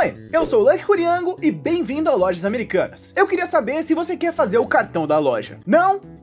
Oi, eu sou o Lucky Curiango e bem-vindo a Lojas Americanas. Eu queria saber se você quer fazer o cartão da loja.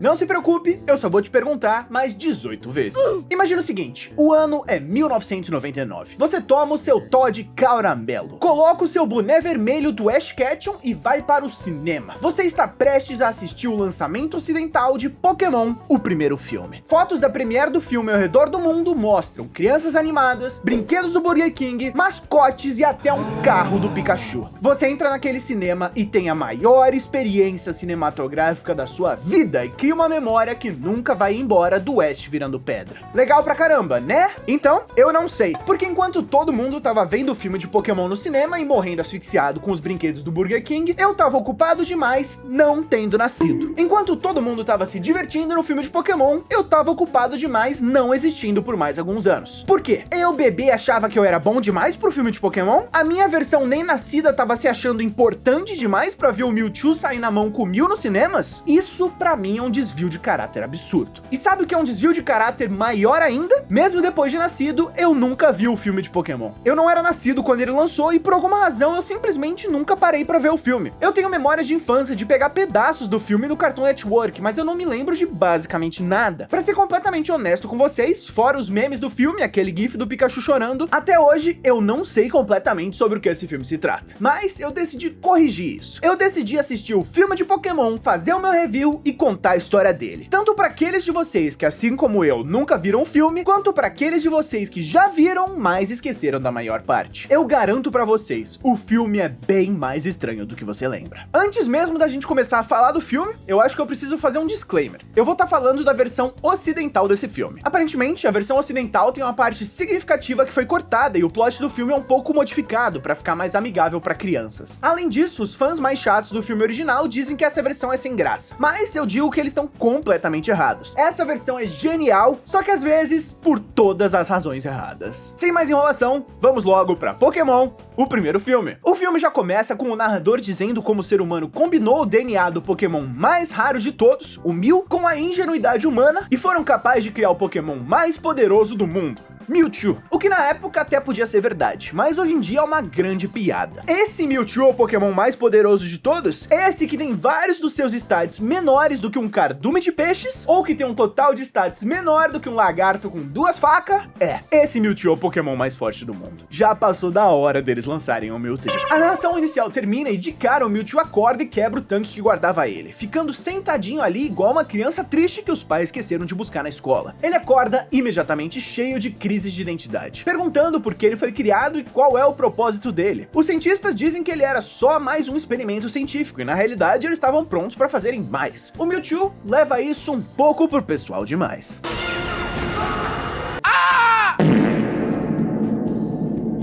Não se preocupe, eu só vou te perguntar mais 18 vezes. Imagina o seguinte, o ano é 1999. Você toma o seu Todd Caramelo, coloca o seu boné vermelho do Ash Ketchum e vai para o cinema. Você está prestes a assistir o lançamento ocidental de Pokémon, o primeiro filme. Fotos da premiere do filme ao redor do mundo mostram crianças animadas, brinquedos do Burger King, mascotes e até um carro do Pikachu. Você entra naquele cinema e tem a maior experiência cinematográfica da sua vida e cria uma memória que nunca vai embora do Ash virando pedra. Legal pra caramba, né? Então, eu não sei, porque enquanto todo mundo tava vendo o filme de Pokémon no cinema e morrendo asfixiado com os brinquedos do Burger King, eu tava ocupado demais não tendo nascido. Enquanto todo mundo tava se divertindo no filme de Pokémon, eu tava ocupado demais não existindo por mais alguns anos. Por quê? Eu, bebê, achava que eu era bom demais pro filme de Pokémon? A minha versão nem nascida tava se achando importante demais pra ver o Mewtwo sair na mão com o Mew nos cinemas? Isso pra mim é um desvio de caráter absurdo. E sabe o que é um desvio de caráter maior ainda? Mesmo depois de nascido, eu nunca vi o filme de Pokémon. Eu não era nascido quando ele lançou e por alguma razão eu simplesmente nunca parei pra ver o filme. Eu tenho memórias de infância de pegar pedaços do filme no Cartoon Network, mas eu não me lembro de basicamente nada. Pra ser completamente honesto com vocês, fora os memes do filme, aquele gif do Pikachu chorando, até hoje eu não sei completamente sobre o que esse filme se trata. Mas eu decidi corrigir isso. Eu decidi assistir o filme de Pokémon, fazer o meu review e contar a história dele. Tanto para aqueles de vocês que, assim como eu, nunca viram o filme, quanto para aqueles de vocês que já viram, mas esqueceram da maior parte. Eu garanto para vocês, o filme é bem mais estranho do que você lembra. Antes mesmo da gente começar a falar do filme, eu acho que eu preciso fazer um disclaimer. Eu vou estar falando da versão ocidental desse filme. Aparentemente, a versão ocidental tem uma parte significativa que foi cortada e o plot do filme é um pouco modificado para ficar mais amigável para crianças. Além disso, os fãs mais chatos do filme original dizem que essa versão é sem graça. Mas eu digo que eles estão completamente errados. Essa versão é genial, só que às vezes por todas as razões erradas. Sem mais enrolação, vamos logo pra Pokémon, o primeiro filme. O filme já começa com o narrador dizendo como o ser humano combinou o DNA do Pokémon mais raro de todos, o Mew, com a ingenuidade humana e foram capazes de criar o Pokémon mais poderoso do mundo, Mewtwo. O que na época até podia ser verdade, mas hoje em dia é uma grande piada. Esse Mewtwo é o Pokémon mais poderoso de todos? Esse que tem vários dos seus stats menores do que um cardume de peixes? Ou que tem um total de stats menor do que um lagarto com 2 facas? Esse Mewtwo é o Pokémon mais forte do mundo. Já passou da hora deles lançarem o Mewtwo. A narração inicial termina e de cara o Mewtwo acorda e quebra o tanque que guardava ele, ficando sentadinho ali igual uma criança triste que os pais esqueceram de buscar na escola. Ele acorda imediatamente cheio de crise de identidade, perguntando por que ele foi criado e qual é o propósito dele. Os cientistas dizem que ele era só mais um experimento científico e na realidade eles estavam prontos para fazerem mais. O Mewtwo leva isso um pouco pro pessoal demais.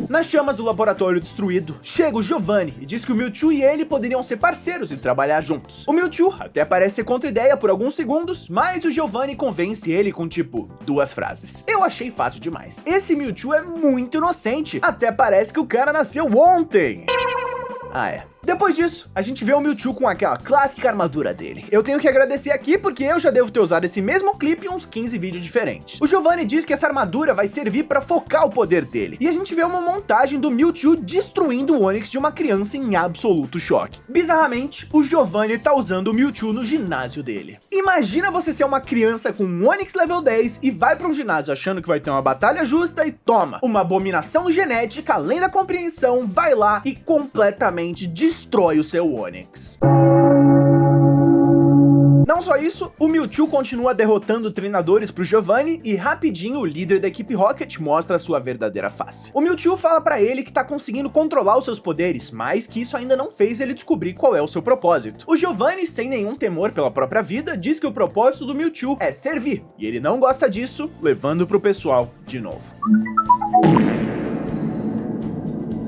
Nas chamas do laboratório destruído, chega o Giovanni e diz que o Mewtwo e ele poderiam ser parceiros e trabalhar juntos. O Mewtwo até parece ser contra a ideia por alguns segundos, mas o Giovanni convence ele com tipo 2 frases. Eu achei fácil demais. Esse Mewtwo é muito inocente, até parece que o cara nasceu ontem. Depois disso, a gente vê o Mewtwo com aquela clássica armadura dele. Eu tenho que agradecer aqui porque eu já devo ter usado esse mesmo clipe em uns 15 vídeos diferentes. O Giovanni diz que essa armadura vai servir para focar o poder dele. E a gente vê uma montagem do Mewtwo destruindo o Onix de uma criança em absoluto choque. Bizarramente, o Giovanni tá usando o Mewtwo no ginásio dele. Imagina você ser uma criança com um Onix level 10 e vai para um ginásio achando que vai ter uma batalha justa e toma, uma abominação genética além da compreensão vai lá e completamente destrói o seu Onix. Não só isso, o Mewtwo continua derrotando treinadores pro Giovanni e rapidinho o líder da equipe Rocket mostra a sua verdadeira face. O Mewtwo fala pra ele que tá conseguindo controlar os seus poderes, mas que isso ainda não fez ele descobrir qual é o seu propósito. O Giovanni, sem nenhum temor pela própria vida, diz que o propósito do Mewtwo é servir, e ele não gosta disso, levando pro pessoal de novo.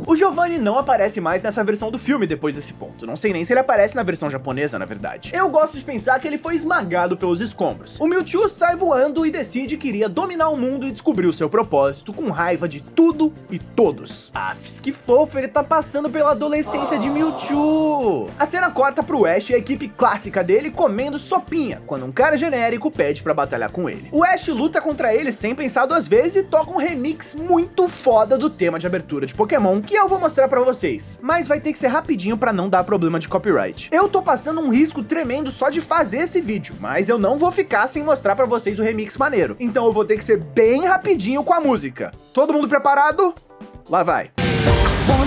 O Giovanni não aparece mais nessa versão do filme depois desse ponto. Não sei nem se ele aparece na versão japonesa, na verdade. Eu gosto de pensar que ele foi esmagado pelos escombros. O Mewtwo sai voando e decide que iria dominar o mundo e descobrir o seu propósito com raiva de tudo e todos. Afs, que fofo, ele tá passando pela adolescência de Mewtwo. A cena corta pro Ash e a equipe clássica dele comendo sopinha, quando um cara genérico pede pra batalhar com ele. O Ash luta contra ele sem pensar 2 vezes e toca um remix muito foda do tema de abertura de Pokémon, que eu vou mostrar pra vocês, mas vai ter que ser rapidinho pra não dar problema de copyright. Eu tô passando um risco tremendo só de fazer esse vídeo, mas eu não vou ficar sem mostrar pra vocês o remix maneiro, então eu vou ter que ser bem rapidinho com a música. Todo mundo preparado? Lá vai.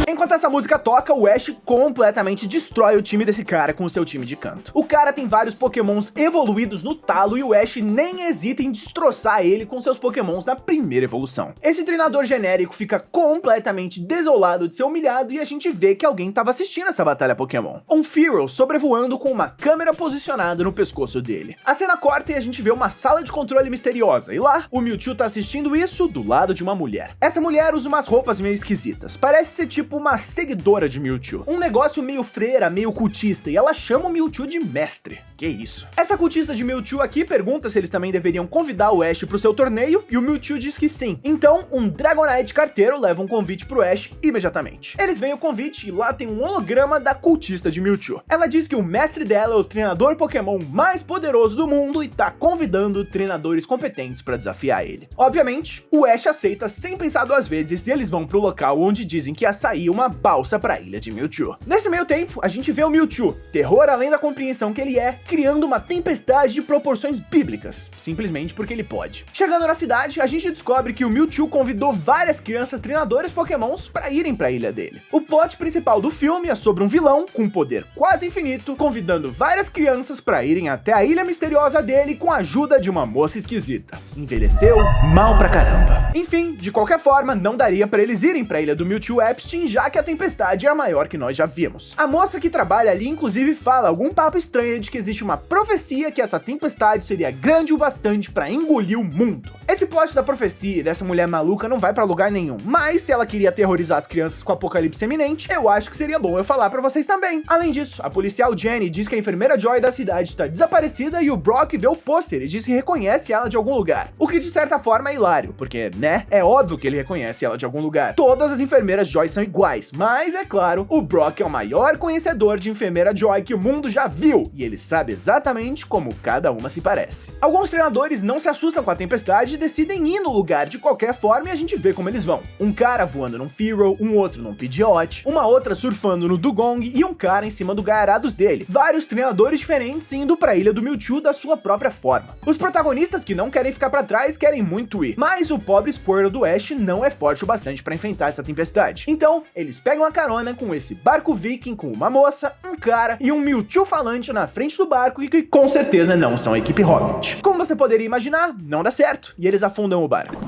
Enquanto essa música toca, o Ash completamente destrói o time desse cara com o seu time de canto. O cara tem vários pokémons evoluídos no talo e o Ash nem hesita em destroçar ele com seus pokémons na primeira evolução. Esse treinador genérico fica completamente desolado de ser humilhado e a gente vê que alguém estava assistindo essa batalha Pokémon. Um Fearow sobrevoando com uma câmera posicionada no pescoço dele. A cena corta e a gente vê uma sala de controle misteriosa, e lá, o Mewtwo tá assistindo isso do lado de uma mulher. Essa mulher usa umas roupas meio esquisitas, parece ser tipo uma seguidora de Mewtwo. Um negócio meio freira, meio cultista, e ela chama o Mewtwo de mestre. Que isso? Essa cultista de Mewtwo aqui pergunta se eles também deveriam convidar o Ash pro seu torneio, e o Mewtwo diz que sim. Então, um Dragonite carteiro leva um convite pro Ash imediatamente. Eles veem o convite e lá tem um holograma da cultista de Mewtwo. Ela diz que o mestre dela é o treinador Pokémon mais poderoso do mundo e tá convidando treinadores competentes pra desafiar ele. Obviamente, o Ash aceita sem pensar duas vezes e eles vão pro local onde dizem que ia sair uma balsa pra ilha de Mewtwo. Nesse meio tempo, a gente vê o Mewtwo, terror além da compreensão que ele é, criando uma tempestade de proporções bíblicas, simplesmente porque ele pode. Chegando na cidade, a gente descobre que o Mewtwo convidou várias crianças treinadoras Pokémons pra irem pra ilha dele. O plot principal do filme é sobre um vilão com um poder quase infinito, convidando várias crianças pra irem até a ilha misteriosa dele com a ajuda de uma moça esquisita. Envelheceu mal pra caramba. Enfim, de qualquer forma, não daria pra eles irem pra ilha do Mewtwo Epstein, já que a tempestade é a maior que nós já vimos. A moça que trabalha ali, inclusive, fala algum papo estranho de que existe uma profecia que essa tempestade seria grande o bastante pra engolir o mundo. Esse plot da profecia dessa mulher maluca não vai pra lugar nenhum, mas se ela queria aterrorizar as crianças com o apocalipse iminente, eu acho que seria bom eu falar pra vocês também. Além disso, a policial Jenny diz que a enfermeira Joy da cidade tá desaparecida e o Brock vê o pôster e diz que reconhece ela de algum lugar. O que de certa forma é hilário, porque, né, é óbvio que ele reconhece ela de algum lugar. Todas as enfermeiras Joy são iguais, mas é claro, o Brock é o maior conhecedor de enfermeira Joy que o mundo já viu, e ele sabe exatamente como cada uma se parece. Alguns treinadores não se assustam com a tempestade e decidem ir no lugar de qualquer forma e a gente vê como eles vão. Um cara voando num Fearow, um outro num Pidgeot, uma outra surfando no Dugong e um cara em cima do Gyarados dele. Vários treinadores diferentes indo pra ilha do Mewtwo da sua própria forma. Os protagonistas que não querem ficar pra trás querem muito ir, mas o pobre Squirtle do Ash não é forte o bastante pra enfrentar essa tempestade. Então, eles pegam a carona com esse barco viking com uma moça, um cara e um Mewtwo falante na frente do barco e que com certeza não são a equipe Rocket. Como você poderia imaginar, não dá certo, e eles afundam o barco.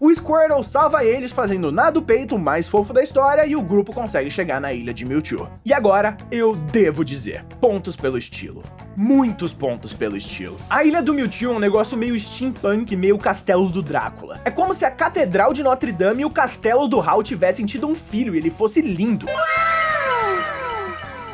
O Squirtle salva eles fazendo nada do peito mais fofo da história e o grupo consegue chegar na ilha de Mewtwo. E agora, eu devo dizer, pontos pelo estilo. Muitos pontos pelo estilo. A ilha do Mewtwo é um negócio meio steampunk, meio castelo do Drácula. É como se a Catedral de Notre Dame e o Castelo do Hal tivessem tido um filho e ele fosse lindo.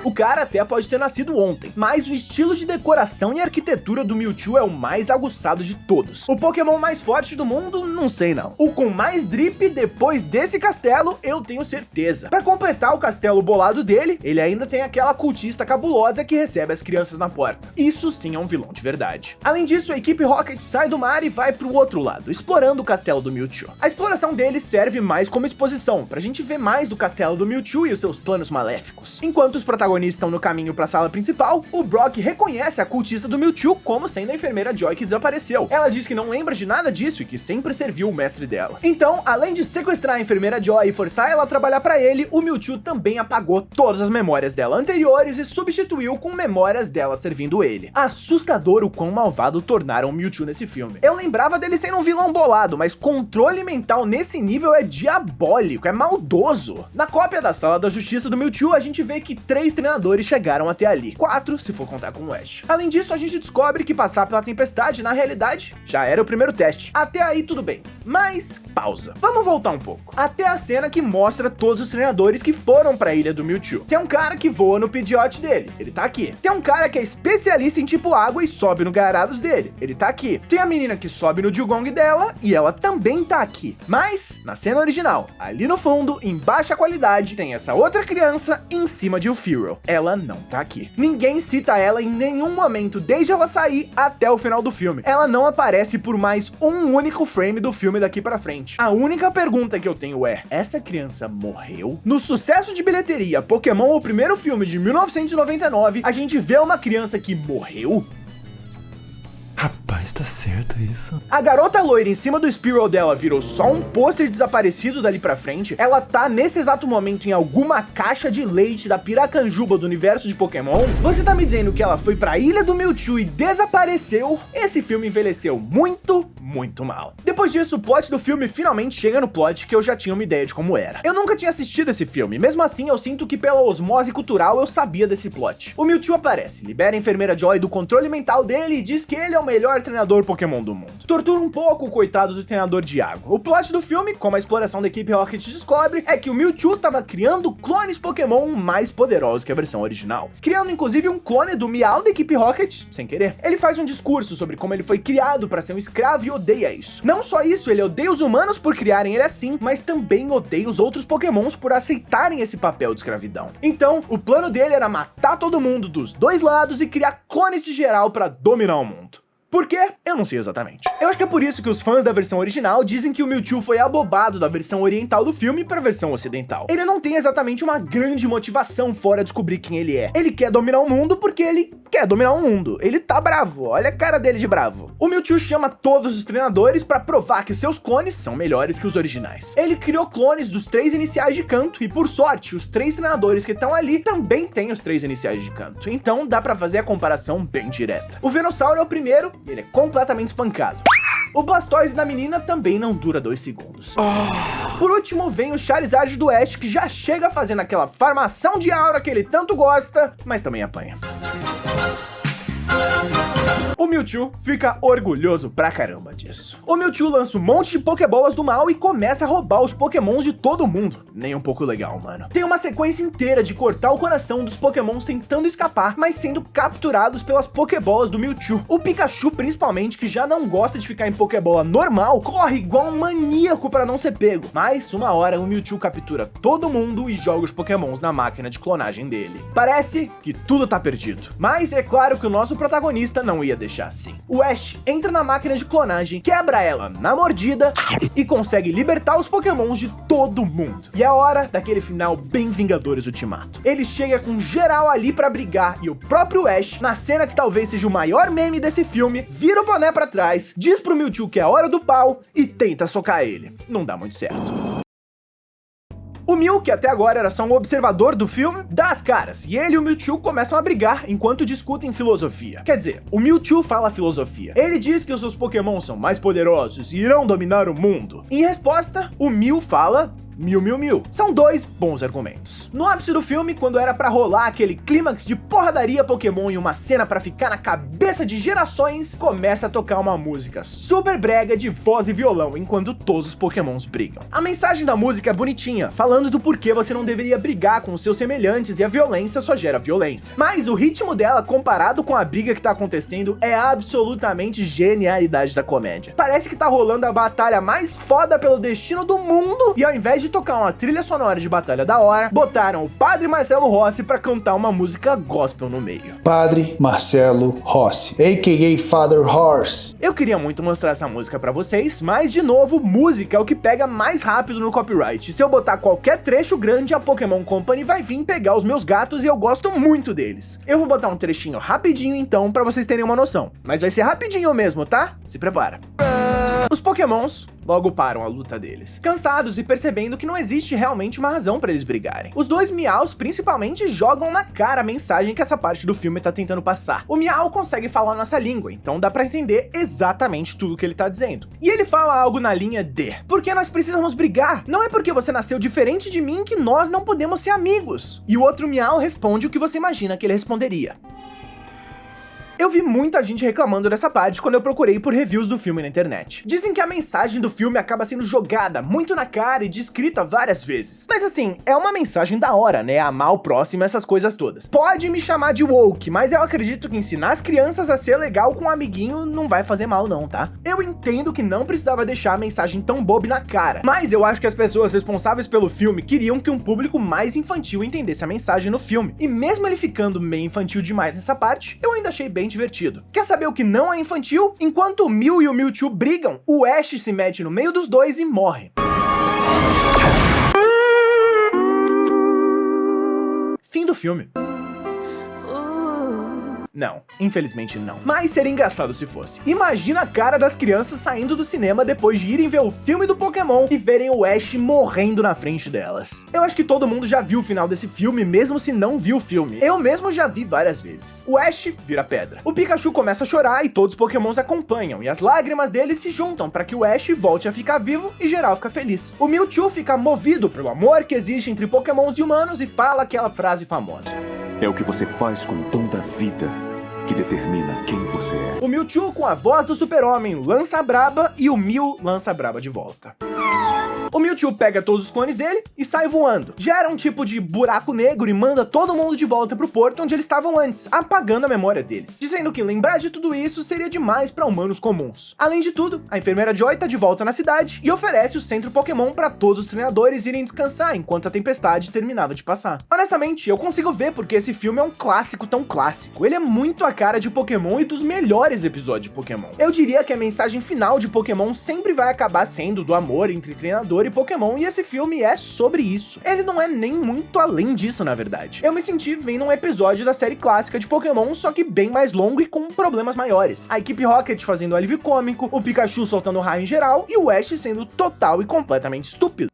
O cara até pode ter nascido ontem, mas o estilo de decoração e arquitetura do Mewtwo é o mais aguçado de todos. O Pokémon mais forte do mundo, não sei não. O com mais drip depois desse castelo, eu tenho certeza. Pra completar o castelo bolado dele, ele ainda tem aquela cultista cabulosa que recebe as crianças na porta. Isso sim é um vilão de verdade. Além disso, a equipe Rocket sai do mar e vai pro outro lado, explorando o castelo do Mewtwo. A exploração dele serve mais como exposição, pra gente ver mais do castelo do Mewtwo e os seus planos maléficos. Enquanto os protagonistas estão no caminho para a sala principal, o Brock reconhece a cultista do Mewtwo como sendo a enfermeira Joy que desapareceu. Ela diz que não lembra de nada disso e que sempre serviu o mestre dela. Então, além de sequestrar a enfermeira Joy e forçar ela a trabalhar para ele, o Mewtwo também apagou todas as memórias dela anteriores e substituiu com memórias dela servindo ele. Assustador o quão malvado tornaram o Mewtwo nesse filme. Eu lembrava dele sendo um vilão bolado, mas controle mental nesse nível é diabólico, é maldoso. Na cópia da Sala da Justiça do Mewtwo, a gente vê que 3 treinadores chegaram até ali, 4 se for contar com o Ash. Além disso, a gente descobre que passar pela tempestade, na realidade, já era o primeiro teste. Até aí tudo bem, mas pausa. Vamos voltar um pouco. Até a cena que mostra todos os treinadores que foram pra ilha do Mewtwo. Tem um cara que voa no Pidgeot dele, ele tá aqui. Tem um cara que é especialista em tipo água e sobe no Gyarados dele, ele tá aqui. Tem a menina que sobe no Dugong dela e ela também tá aqui. Mas, na cena original, ali no fundo, em baixa qualidade, tem essa outra criança em cima de um Fearow. Squirtle. Ela não tá aqui. Ninguém cita ela em nenhum momento, desde ela sair até o final do filme. Ela não aparece por mais um único frame do filme daqui pra frente. A única pergunta que eu tenho é: essa criança morreu? No sucesso de bilheteria Pokémon, o primeiro filme de 1999, a gente vê uma criança que morreu? Rapaz, tá certo isso? A garota loira em cima do Spearow dela virou só um pôster desaparecido dali pra frente? Ela tá nesse exato momento em alguma caixa de leite da Piracanjuba do universo de Pokémon? Você tá me dizendo que ela foi pra Ilha do Mewtwo e desapareceu? Esse filme envelheceu muito mal. Depois disso, o plot do filme finalmente chega no plot que eu já tinha uma ideia de como era. Eu nunca tinha assistido esse filme, mesmo assim eu sinto que pela osmose cultural eu sabia desse plot. O Mewtwo aparece, libera a enfermeira Joy do controle mental dele e diz que ele é o melhor treinador Pokémon do mundo. Tortura um pouco o coitado do treinador de água. O plot do filme, como a exploração da equipe Rocket descobre, é que o Mewtwo tava criando clones Pokémon mais poderosos que a versão original. Criando inclusive um clone do Meow da equipe Rocket, sem querer. Ele faz um discurso sobre como ele foi criado para ser um escravo e odeia isso. Não só isso, ele odeia os humanos por criarem ele assim, mas também odeia os outros Pokémons por aceitarem esse papel de escravidão. Então, o plano dele era matar todo mundo dos dois lados e criar clones de geral para dominar o mundo. Por quê? Eu não sei exatamente. Eu acho que é por isso que os fãs da versão original dizem que o Mewtwo foi abobado da versão oriental do filme para a versão ocidental. Ele não tem exatamente uma grande motivação fora descobrir quem ele é. Ele quer dominar o mundo porque ele quer dominar o mundo. Ele tá bravo, olha a cara dele de bravo. O Mewtwo chama todos os treinadores para provar que seus clones são melhores que os originais. Ele criou clones dos 3 iniciais de canto e, por sorte, os 3 treinadores que estão ali também têm os 3 iniciais de canto. Então dá pra fazer a comparação bem direta. O Venusaur é o primeiro, ele é completamente espancado. O Blastoise da menina também não dura 2 segundos. Por último, vem o Charizard do Ash, que já chega fazendo aquela farmação de aura que ele tanto gosta, mas também apanha. O Mewtwo fica orgulhoso pra caramba disso. O Mewtwo lança um monte de Pokébolas do mal e começa a roubar os Pokémons de todo mundo. Nem um pouco legal, mano. Tem uma sequência inteira de cortar o coração dos Pokémons tentando escapar, mas sendo capturados pelas Pokébolas do Mewtwo. O Pikachu, principalmente, que já não gosta de ficar em Pokébola normal, corre igual um maníaco pra não ser pego. Mas, uma hora, o Mewtwo captura todo mundo e joga os Pokémons na máquina de clonagem dele. Parece que tudo tá perdido. Mas é claro que o nosso protagonista não ia deixar assim. O Ash entra na máquina de clonagem, quebra ela na mordida e consegue libertar os Pokémons de todo mundo. E é a hora daquele final bem Vingadores Ultimato. Ele chega com geral ali pra brigar e o próprio Ash, na cena que talvez seja o maior meme desse filme, vira o boné pra trás, diz pro Mewtwo que é a hora do pau e tenta socar ele. Não dá muito certo. O Mew, que até agora era só um observador do filme, dá as caras, e ele e o Mewtwo começam a brigar enquanto discutem filosofia. Quer dizer, o Mewtwo fala filosofia. Ele diz que os seus Pokémon são mais poderosos e irão dominar o mundo. Em resposta, o Mew fala: Miu, miu, miu. São 2 bons argumentos. No ápice do filme, quando era pra rolar aquele clímax de porradaria Pokémon e uma cena pra ficar na cabeça de gerações, começa a tocar uma música super brega de voz e violão, enquanto todos os Pokémons brigam. A mensagem da música é bonitinha, falando do porquê você não deveria brigar com os seus semelhantes e a violência só gera violência. Mas o ritmo dela, comparado com a briga que tá acontecendo, é absolutamente genialidade da comédia. Parece que tá rolando a batalha mais foda pelo destino do mundo, e ao invés de tocar uma trilha sonora de batalha da hora, botaram o Padre Marcelo Rossi pra cantar uma música gospel no meio. Padre Marcelo Rossi, a.k.a. Father Horse. Eu queria muito mostrar essa música pra vocês, mas de novo, música é o que pega mais rápido no copyright. Se eu botar qualquer trecho grande, a Pokémon Company vai vir pegar os meus gatos e eu gosto muito deles. Eu vou botar um trechinho rapidinho então, pra vocês terem uma noção. Mas vai ser rapidinho mesmo, tá? Se prepara. Os Pokémons logo param a luta deles, cansados e percebendo que não existe realmente uma razão pra eles brigarem. Os 2 Meows principalmente jogam na cara a mensagem que essa parte do filme tá tentando passar. O Meow consegue falar a nossa língua, então dá pra entender exatamente tudo que ele tá dizendo. E ele fala algo na linha de: por que nós precisamos brigar? Não é porque você nasceu diferente de mim que nós não podemos ser amigos. E o outro Meow responde o que você imagina que ele responderia: Eu vi muita gente reclamando dessa parte quando eu procurei por reviews do filme na internet. Dizem que a mensagem do filme acaba sendo jogada muito na cara e descrita várias vezes. Mas assim, é uma mensagem da hora, né? Amar o próximo, essas coisas todas. Pode me chamar de woke, mas eu acredito que ensinar as crianças a ser legal com um amiguinho não vai fazer mal não, tá? Eu entendo que não precisava deixar a mensagem tão boba na cara, mas eu acho que as pessoas responsáveis pelo filme queriam que um público mais infantil entendesse a mensagem no filme. E mesmo ele ficando meio infantil demais nessa parte, eu ainda achei bem divertido. Quer saber o que não é infantil? Enquanto o Mew e o Mewtwo brigam, o Ash se mete no meio dos dois e morre. Fim do filme. Não, infelizmente não. Mas seria engraçado se fosse. Imagina a cara das crianças saindo do cinema depois de irem ver o filme do Pokémon e verem o Ash morrendo na frente delas. Eu acho que todo mundo já viu o final desse filme, mesmo se não viu o filme. Eu mesmo já vi várias vezes. O Ash vira pedra. O Pikachu começa a chorar e todos os Pokémons acompanham, e as lágrimas dele se juntam para que o Ash volte a ficar vivo e geral fica feliz. O Mewtwo fica movido pelo amor que existe entre Pokémons e humanos e fala aquela frase famosa. É o que você faz com o dom da vida que determina quem você é. O Mewtwo, com a voz do Super-Homem, lança a braba e o Mew lança a braba de volta. O Mewtwo pega todos os clones dele e sai voando. Gera um tipo de buraco negro e manda todo mundo de volta pro porto onde eles estavam antes, apagando a memória deles, dizendo que lembrar de tudo isso seria demais para humanos comuns. Além de tudo, a enfermeira Joy tá de volta na cidade e oferece o centro Pokémon para todos os treinadores irem descansar enquanto a tempestade terminava de passar. Honestamente, eu consigo ver porque esse filme é um clássico tão clássico. Ele é muito a cara de Pokémon e dos melhores episódios de Pokémon. Eu diria que a mensagem final de Pokémon sempre vai acabar sendo do amor entre treinador e Pokémon, e esse filme é sobre isso. Ele não é nem muito além disso, na verdade. Eu me senti vendo um episódio da série clássica de Pokémon, só que bem mais longo e com problemas maiores. A equipe Rocket fazendo alívio cômico, o Pikachu soltando raio em geral, e o Ash sendo total e completamente estúpido.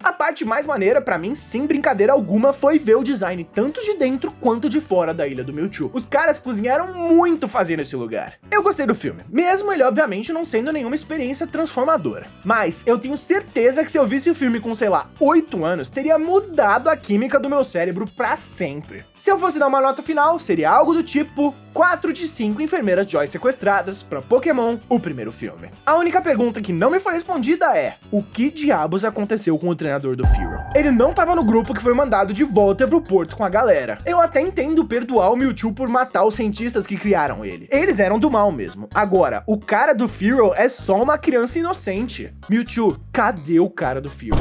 A parte mais maneira pra mim, sem brincadeira alguma, foi ver o design tanto de dentro quanto de fora da ilha do Mewtwo. Os caras cozinharam muito fazendo esse lugar. Eu gostei do filme, mesmo ele obviamente não sendo nenhuma experiência transformadora. Mas eu tenho certeza que se eu visse o filme com, sei lá, 8 anos, teria mudado a química do meu cérebro pra sempre. Se eu fosse dar uma nota final, seria algo do tipo 4 de 5 enfermeiras Joy sequestradas pra Pokémon, o primeiro filme. A única pergunta que não me foi respondida é: o que diabos aconteceu com o treinador do Fearow? Ele não tava no grupo que foi mandado de volta pro porto com a galera. Eu até entendo perdoar o Mewtwo por matar os cientistas que criaram ele. Eles eram do mal mesmo. Agora, o cara do Fearow é só uma criança inocente. Mewtwo, cadê o cara do Fearow?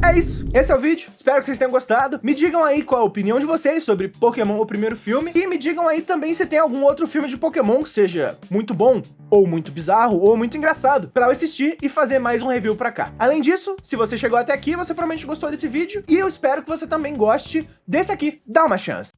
É isso, esse é o vídeo, espero que vocês tenham gostado. Me digam aí qual a opinião de vocês sobre Pokémon, o primeiro filme, e me digam aí também se tem algum outro filme de Pokémon que seja muito bom, ou muito bizarro, ou muito engraçado, pra eu assistir e fazer mais um review pra cá. Além disso, se você chegou até aqui, você provavelmente gostou desse vídeo, e eu espero que você também goste desse aqui. Dá uma chance.